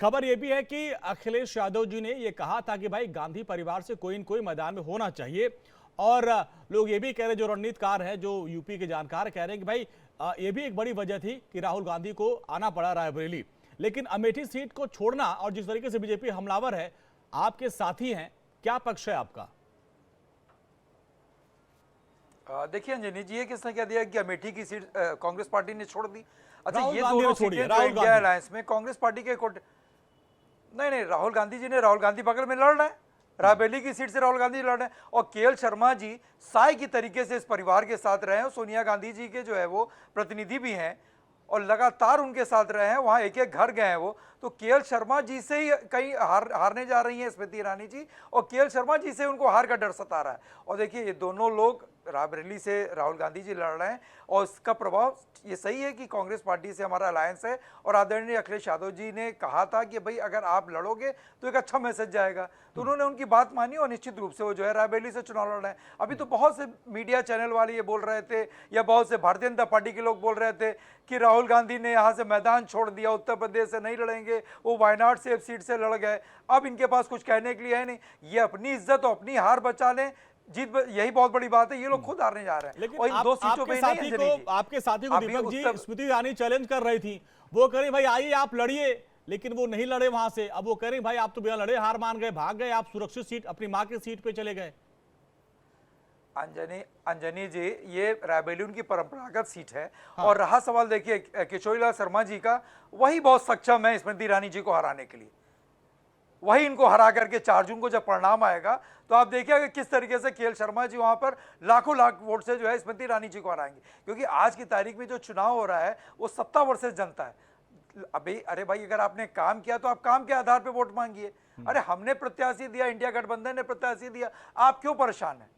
खबर यह भी है कि अखिलेश यादव जी ने यह कहा था कि भाई गांधी परिवार से कोई न कोई मैदान में होना चाहिए। और लोग ये भी कह रहे, जो रणनीतिकार है, जो यूपी के जानकार कह रहे हैं कि भाई ये भी एक बड़ी वजह थी कि राहुल गांधी को आना पड़ा रायबरेली। लेकिन अमेठी सीट को छोड़ना, और जिस तरीके से बीजेपी हमलावर है, आपके साथी हैं, क्या पक्ष है आपका? देखिए अंजनी जी, ये किसने कह दिया कि अमेठी की सीट कांग्रेस पार्टी ने छोड़ दी? अच्छा, राहुल ये गांधी ने दोनों छोड़ी है, सीटें जो राहुल इंडिया गांधी। अलायंस में कांग्रेस पार्टी के नहीं, राहुल गांधी जी ने, राहुल गांधी बगल में लड़ रहे हैं, रायबरेली की सीट से राहुल गांधी लड़ रहे हैं। और केएल शर्मा जी साई की तरीके से इस परिवार के साथ रहे हैं, सोनिया गांधी जी के जो है वो प्रतिनिधि भी हैं और लगातार उनके साथ रहे हैं, वहां एक एक घर गए हैं वो। तो केएल शर्मा जी से ही कहीं हारने जा रही हैं स्मृति ईरानी जी, और केएल शर्मा जी से उनको हार का डर सता रहा है। और देखिए, ये दोनों लोग रायबरेली से राहुल गांधी जी लड़ रहे हैं, और इसका प्रभाव ये सही है कि कांग्रेस पार्टी से हमारा अलायंस है। और आदरणीय अखिलेश यादव जी ने कहा था कि भाई अगर आप लड़ोगे तो एक अच्छा मैसेज जाएगा, तो उन्होंने उनकी बात मानी और निश्चित रूप से वो जो है रायबरेली से चुनाव लड़ रहे हैं। अभी तो बहुत से मीडिया चैनल वाले ये बोल रहे थे, या बहुत से भारतीय जनता पार्टी के लोग बोल रहे थे कि राहुल गांधी ने यहाँ से मैदान छोड़ दिया, उत्तर प्रदेश से नहीं लड़ेंगे, वो वायनाड से सीट से लड़ गए, अब इनके पास कुछ कहने के लिए है नहीं। ये अपनी इज्जत और अपनी हार बचा लें, जीत यही बहुत बड़ी बात है। ये लोग खुद हारने जा रहे हैं। लेकिन और इन दो सीटों पे आपके साथी को दीपक जी, स्मृति ईरानी चैलेंज कर रही थी, वो कह रही भाई आइए आप लड़िए, लेकिन वो नहीं लड़े वहां से। अब वो कह रही भाई आप तो बिना लड़े हार मान गए, भाग गए, आप सुरक्षित सीट अपनी मां की सीट पे चले गए। अंजनी जी, ये रायबरेली उनकी परंपरागत सीट है। हाँ। और रहा सवाल देखिए किशोरीलाल शर्मा जी का, वही बहुत सक्षम है स्मृति ईरानी जी को हराने के लिए। वही इनको हरा करके 4 जून को जब परिणाम आएगा तो आप देखिएगा किस तरीके से केएल शर्मा जी वहां पर लाखों लाख वोट से जो है स्मृति ईरानी जी को हराएंगे। क्योंकि आज की तारीख में जो चुनाव हो रहा है वो सत्ता वर्सेस जनता है। अभी अरे भाई, अगर आपने काम किया तो आप काम के आधार पर वोट मांगिए। अरे हमने प्रत्याशी दिया, इंडिया गठबंधन ने प्रत्याशी दिया, आप क्यों परेशान है?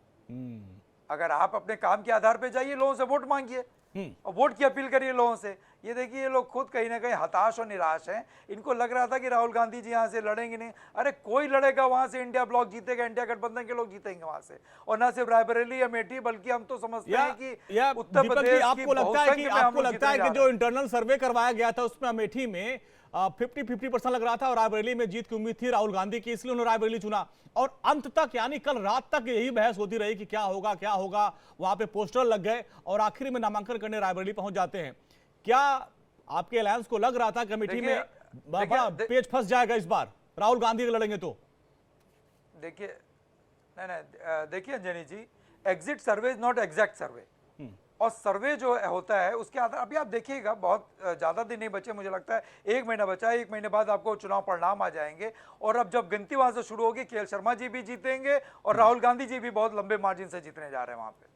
अगर आप अपने काम के आधार पर जाइए, लोगों से वोट मांगिए और वोट की अपील करिए लोगों से। ये देखिए, ये लोग खुद कहीं ना कहीं हताश और निराश हैं। इनको लग रहा था कि राहुल गांधी जी यहाँ से लड़ेंगे नहीं। अरे कोई लड़ेगा वहां से, इंडिया ब्लॉक जीतेगा, इंडिया गठबंधन के लोग जीतेंगे वहां से। और ना सिर्फ रायबरेली, अमेठी, बल्कि हम तो समझते हैं कि उत्तर प्रदेश आपको लगता है कि जो इंटरनल सर्वे करवाया गया था उसमें अमेठी में 50-50% लग रहा था और रायबरेली में जीत की उम्मीद थी राहुल गांधी की, इसलिए उन्होंने रायबरेली चुना। और अंत तक, यानी कल रात तक यही बहस होती रही कि क्या होगा क्या होगा। वहां पे पोस्टर लग गए और आखिर में नामांकन करने रायबरेली पहुंच जाते हैं। क्या आपके अलायंस को लग रहा था कमेटी में बड़ा पेच फंस जाएगा इस बार, राहुल गांधी के लड़ेंगे तो? देखिए नहीं, देखिए Anjani ji, exit survey is not exact survey. और सर्वे जो होता है उसके आधार, अभी आप देखिएगा बहुत ज़्यादा दिन नहीं बचे, मुझे लगता है 1 महीना बचा है। 1 महीने बाद आपको चुनाव परिणाम आ जाएंगे और अब जब गिनती वहां से शुरू होगी, केएल शर्मा जी भी जीतेंगे और राहुल गांधी जी भी बहुत लंबे मार्जिन से जीतने जा रहे हैं वहां पे।